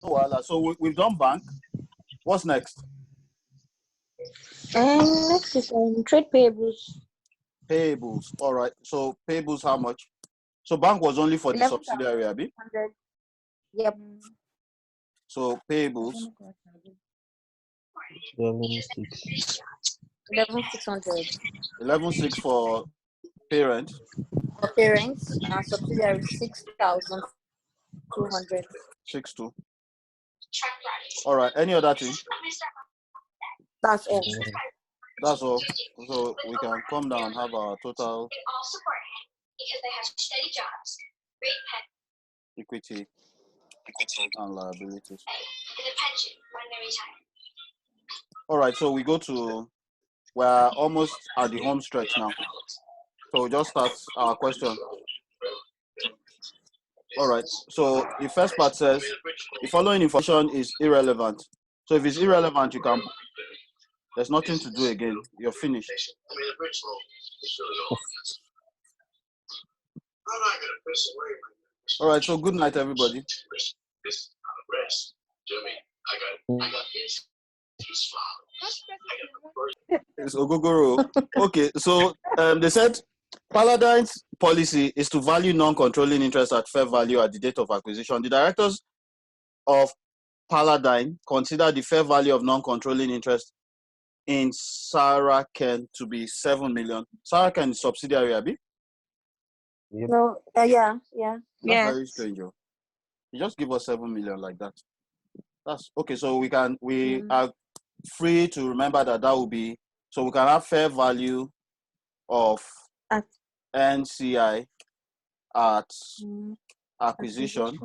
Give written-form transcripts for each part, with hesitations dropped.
Oh, voilà. So we've done bank. What's next? Next is trade payables. Payables. All right. So payables, how much? So bank was only for the 11,100. subsidiary, Abi. Yep. So payables. 11,600 11,600 for parent. for parents. Subsidiary 6,200. 6,200. All right. Any other thing? That's all. That's all. So we can come down and have our total equity and liabilities. All right. So we go to, we're almost at the home stretch now. So we just start our question. All right. So the first part says the following information is irrelevant. So if it's irrelevant, you can. There's nothing to do again. You're finished. All right. So good night, everybody. It's Ogogoro. Okay. So they said Paladin's policy is to value non-controlling interest at fair value at the date of acquisition. The directors of Paladin consider the fair value of non-controlling interest in Saraken to be 7 million. Saraken is subsidiary, Abi? Yep. No, yeah. That's very strange. You just give us 7 million like that. That's okay. So we are free to remember that will be, so we can have fair value of NCI at acquisition.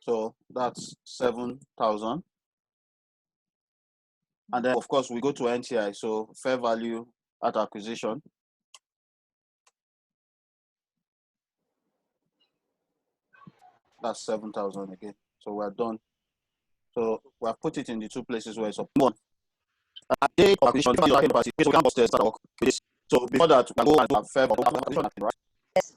So that's 7,000. And then, of course, we go to NCI. So fair value at acquisition. That's 7,000 again. So we're done. So we have put it in the two places where it's up. One. So before that, we can go and do a fair value acquisition, right? Yes.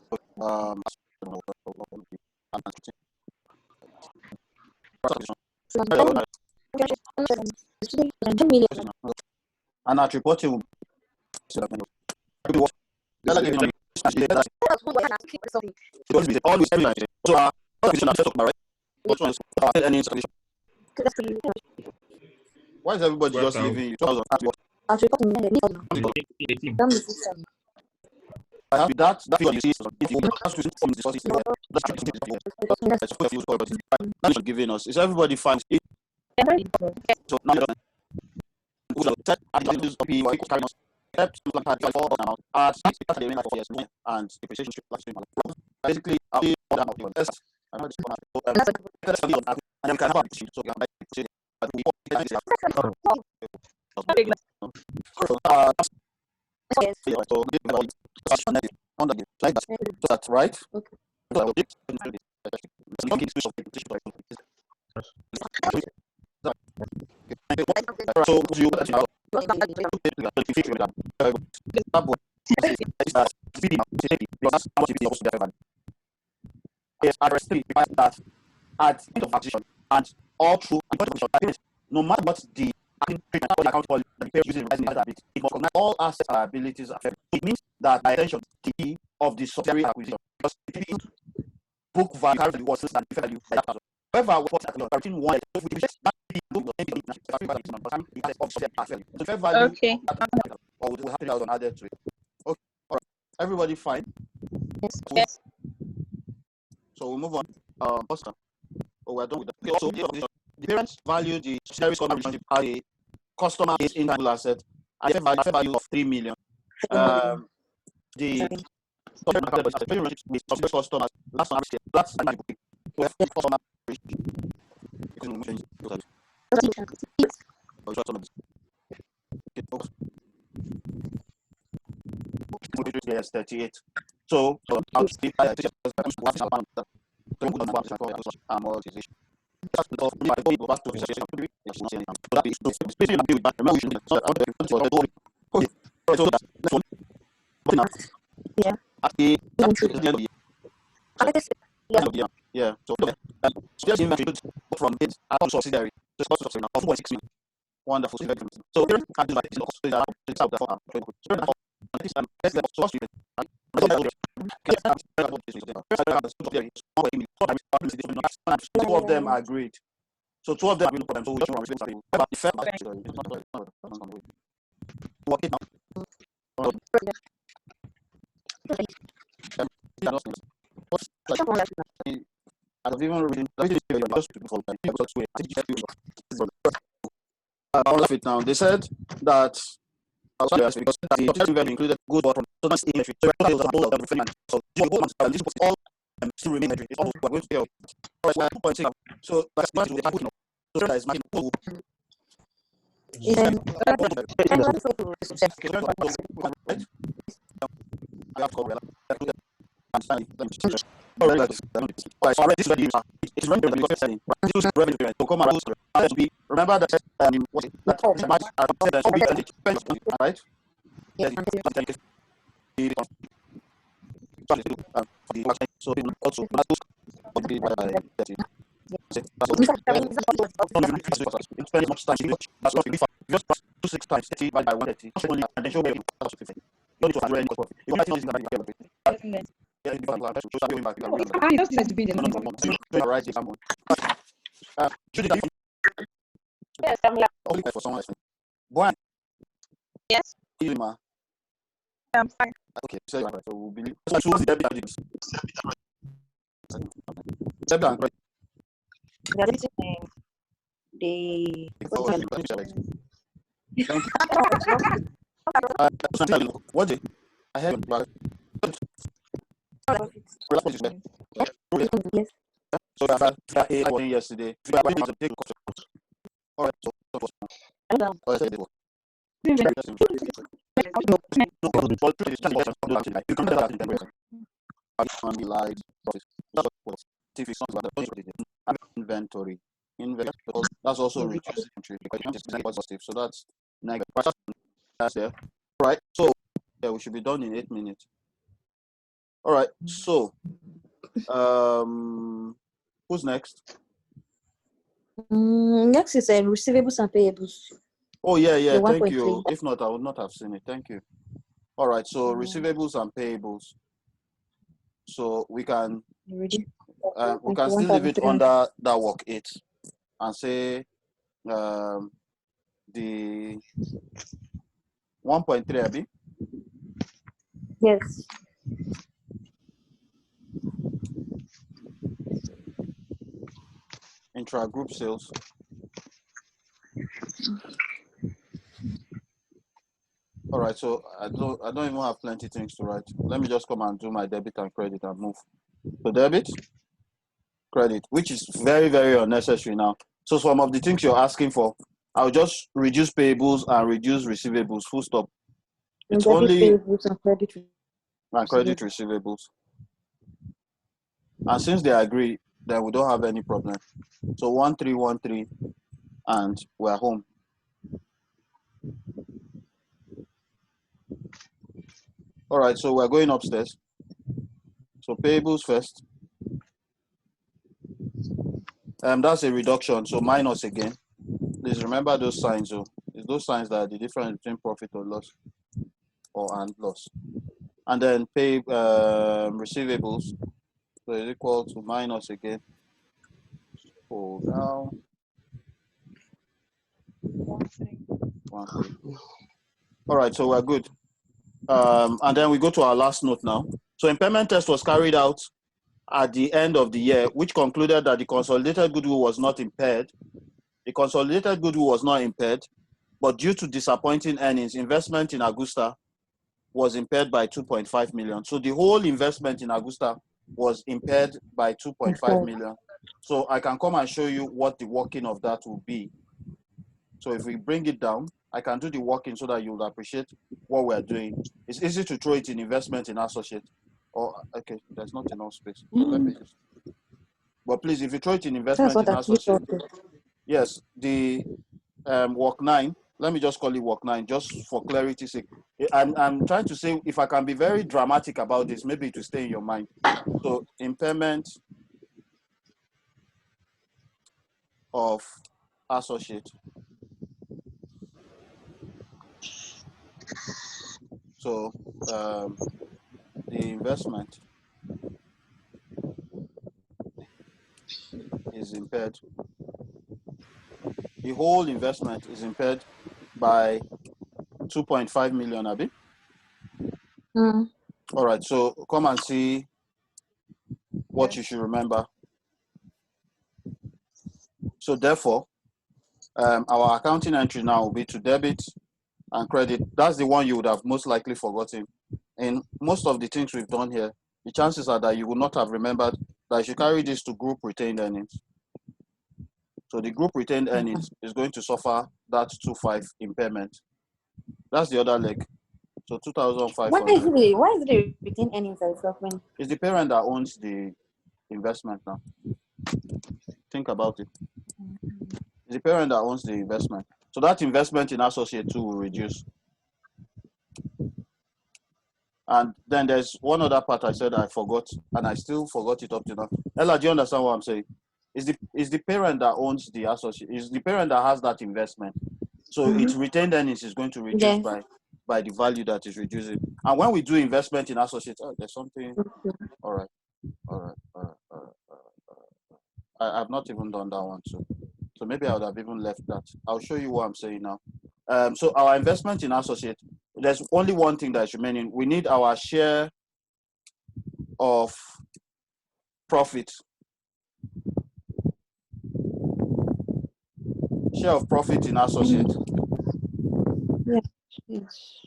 And at reporting will why is everybody just leaving you? I have that figure you see if you ask to from the sources that's giving us. Is everybody fine? So now and basically that's right. So you that at the end of acquisition and all through no matter what the account policy using it must connect all assets and liabilities affected. It means that by extension the of the subsidiary acquisition because the book value carries the words and the value. However, what between one okay. Or we'll have 3,000 added to it. Okay, all right. Everybody fine? Yes. So we'll move on. Oscar. We're done with that. Okay, also, the parents value the subsidiary relationship as a customer based intangible asset at a fair value of 3 million. The relationship with subsidiary customers last one that's customer yes, 38. So I'll speak Yeah. So just inventory from it out subsidiary. Just cost subsidiary of 2.6 million. Wonderful. So here can do like this. So that it's out there for this so two of them agreed. So two of them will no problem. So we don't about the fair work it now. I've even reading all of it now. They said that because the total included good from total inventory. So all still remain inventory. It's all we're going to pay. We're 2.6. So that's much the capital. So that is much. Remember that right? So also spend much time just 6 times 30 by 130 and then show where you don't need to have any profit. You don't Yes, I'm here. for someone else. Boy, Yes, I'm fine. okay, so we'll believe. So the debit and debit and credit. Thank you. What did I heard? Yes. So I had yesterday. All right. Inventory. That's also reduced inventory because it's positive. So that's negative. That's there. All right. So yeah, we should be done in 8 minutes. All right. So who's next? Next is receivables and payables. Oh yeah. Thank you. If not, I would not have seen it. Thank you. All right. So receivables and payables. So we can still leave it under that work 8 and say the 1.3 Abi. Yes. Intra-group sales. All right, so I don't even have plenty things to write. Let me just come and do my debit and credit and move. So debit, credit, which is very, very unnecessary now. So some of the things you're asking for, I'll just reduce payables and reduce receivables. Full stop. It's only payables and credit receivables. And since they agree, then we don't have any problem. So 1313, and we're home. All right, so we're going upstairs. So payables first. That's a reduction, so minus again. Please remember those signs. So it's those signs that are the difference between profit or loss and loss. And then pay receivables. So it's equal to minus again. Pull down. 1, 3. All right, so we're good. And then we go to our last note now. So impairment test was carried out at the end of the year, which concluded that the consolidated goodwill was not impaired. The consolidated goodwill was not impaired, but due to disappointing earnings, investment in Augusta was impaired by 2.5 million. So the whole investment in Augusta was impaired by 2.5 million. So I can come and show you what the working of that will be. So if we bring it down, I can do the working so that you'll appreciate what we're doing. It's easy to throw it in investment in associate. Oh, okay, there's not enough space. So let me just. But please, if you throw it in investment in associate, yes, the work 9. Let me just call it work 9, just for clarity's sake. I'm trying to say, if I can be very dramatic about this, maybe it will stay in your mind. So impairment of associate. So the investment is impaired. The whole investment is impaired by 2.5 million, Abi. All right, so come and see what you should remember. So therefore, our accounting entry now will be to debit and credit. That's the one you would have most likely forgotten. In most of the things we've done here, the chances are that you would not have remembered that you should carry this to group retained earnings. So the group retained earnings is going to suffer that 2.5 impairment. That's the other leg. So 2,500. Why is the retained earnings are suffering? It's the parent that owns the investment now. Think about it. It's the parent that owns the investment. So that investment in associate 2 will reduce. And then there's one other part I said I forgot, and I still forgot it up to now. Ella, do you understand what I'm saying? It's the parent that owns the associate. It's the parent that has that investment. So its retained earnings is going to reduce by the value that is reducing. And when we do investment in associates, there's something. All right. I've not even done that one too. So maybe I would have even left that. I'll show you what I'm saying now. So our investment in associate, there's only one thing that's remaining. We need our share of profit. Share of profit in associate. Yes.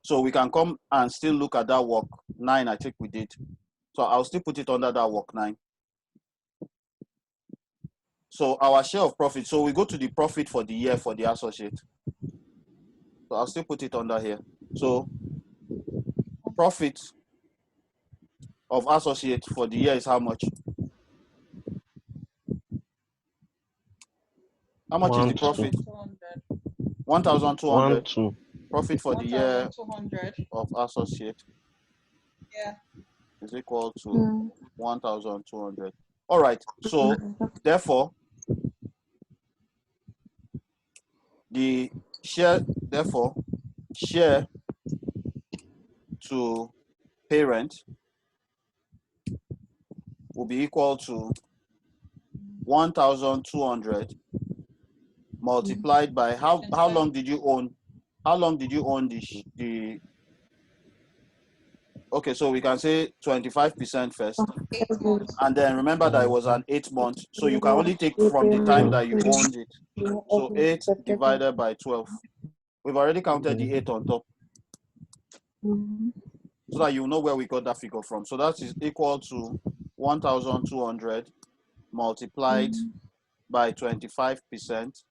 So we can come and still look at that work 9, I think we did. So I'll still put it under that work 9. So our share of profit, so we go to the profit for the year for the associate. So I'll still put it under here. So profit of associate for the year is how much? How much is the profit? 1,200. Profit for the year of associate. Yeah. Is equal to 1,200. All right. So therefore, the share, share to parent will be equal to 1,200 multiplied by how long did you own? How long did you own the? Okay, so we can say 25% first, 8 months. and then remember that it was an 8 month, so you can only take from the time that you owned it. So 8 divided by 12. We've already counted the 8 on top, so that you know where we got that figure from. So that is equal to 1,200 multiplied by 25%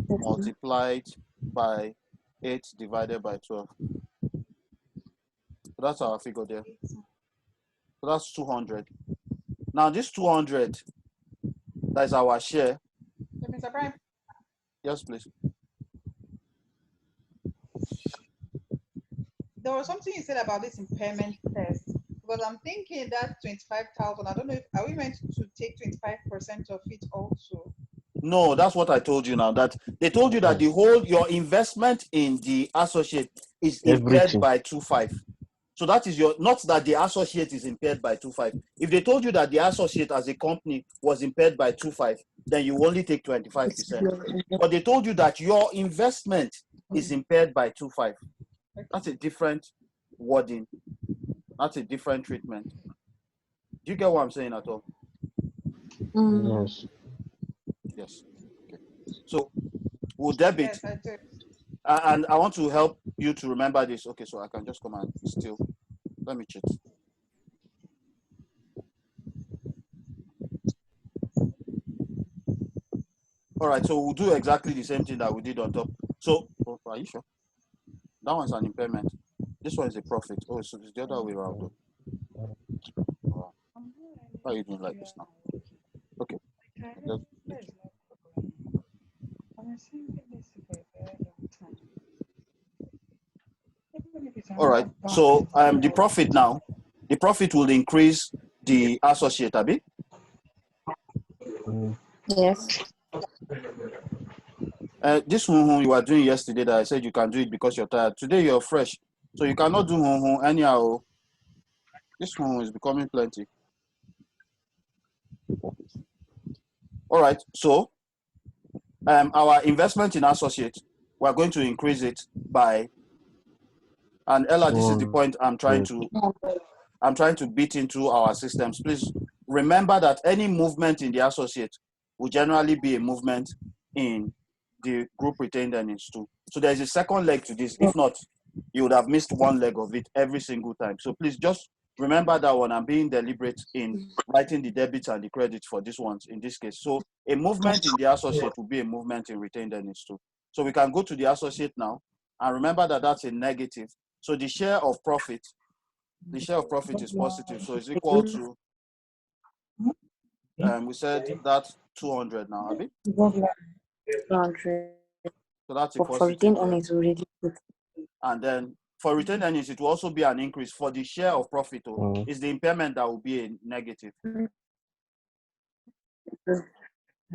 multiplied by 8 divided by 12. So that's our figure there. So that's 200. Now this 200, that is our share. Mr. Prime. Yes, please. There was something you said about this impairment test, because I'm thinking that 25,000, I don't know if, are we meant to take 25% of it also? No, that's what I told you now, that they told you that the whole, your investment in the associate is impaired by 2.5. So that is not that the associate is impaired by 2.5. If they told you that the associate as a company was impaired by 2.5, then you only take 25%. But they told you that your investment is impaired by 2.5. That's a different wording. That's a different treatment. Do you get what I'm saying at all? Yes. Yes. Okay. So we'll debit. Yes, I do. And I want to help you to remember this. Okay, so I can just come and still. Let me check. All right, so we'll do exactly the same thing that we did on top. So, are you sure? That one's an impairment. This one is a profit. Oh, so it's the other way around. Why are you doing like this now? Okay. All right. So the profit now, the profit will increase the associate, Abi? Yes. This one you were doing yesterday that I said you can do it because you're tired. Today you're fresh, so you cannot do anyhow. This one is becoming plenty. All right, so our investment in associate, we're going to increase it by, and Ella, this is the point I'm trying to beat into our systems. Please remember that any movement in the associate will generally be a movement in the group retained earnings too. So there's a second leg to this. If not, you would have missed one leg of it every single time. So please just remember that one. I'm being deliberate in writing the debits and the credits for this ones in this case. So a movement in the associate will be a movement in retained earnings too. So we can go to the associate now and remember that that's a negative. So the share of profit is positive. So it's equal to, we said that's 200 now, have we? 200. So that's a For positive. retained earnings already. And then for retained earnings, it will also be an increase. For the share of profit, is the impairment that will be a negative.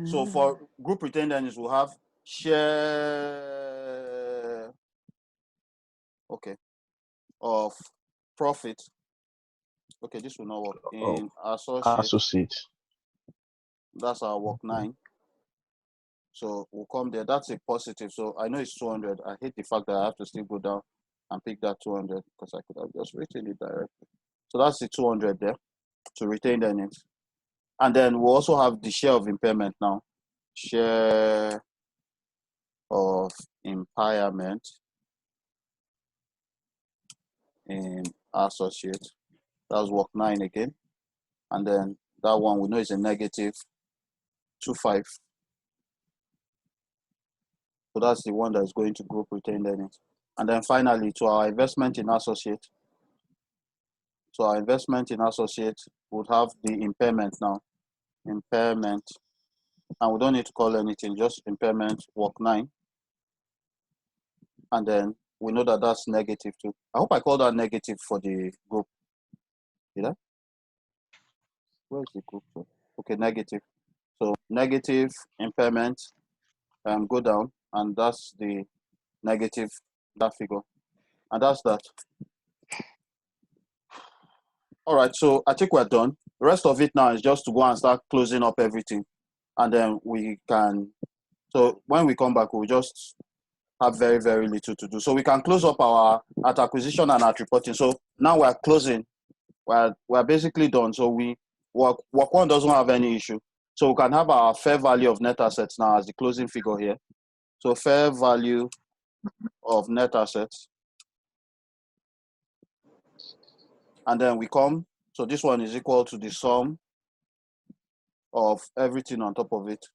So for group retained earnings, we'll have share, okay, of profit. Okay, this will not work. In associate. That's our work 9. So we'll come there. That's a positive. So I know it's 200. I hate the fact that I have to still go down and pick that 200 because I could have just written it directly. So that's the 200 there to retain earnings. And then we'll also have the share of impairment now. Share of impairment in associate. That's work 9 again. And then that one we know is a negative 25. So that's the one that's going to group retained earnings. And then finally, to our investment in associate. So our investment in associate would have the impairment now. Impairment. And we don't need to call anything, just impairment work 9. And then we know that that's negative too. I hope I called that negative for the group. Did I? Where's the group? Okay, negative. So negative impairment, go down, and that's the negative, that figure. And that's that. All right, so I think we're done. The rest of it now is just to go and start closing up everything. And then we can, so when we come back, we'll just have very, very little to do. So we can close up at acquisition and at reporting. So now we're closing. We're basically done. So work 1 doesn't have any issue. So we can have our fair value of net assets now as the closing figure here. So fair value of net assets. And then we come, so this one is equal to the sum of everything on top of it.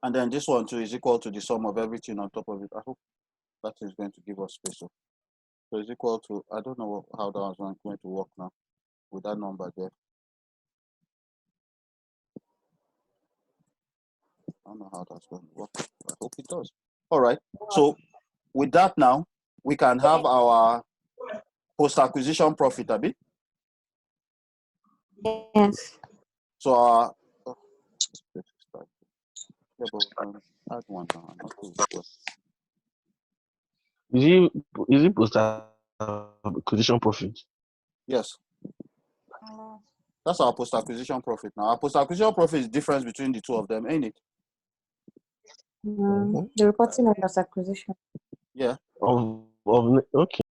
And then this one too is equal to the sum of everything on top of it. I hope that is going to give us space. So it's equal to, I don't know how that one's going to work now with that number there. I don't know how that's going to work. I hope it does. All right. So with that now, we can have our post-acquisition profit a bit. Yes. So our, add one now. Is it post acquisition profit? Yes. That's our post-acquisition profit now. Our post-acquisition profit is the difference between the two of them, ain't it? The reporting of acquisition. Yeah. Okay.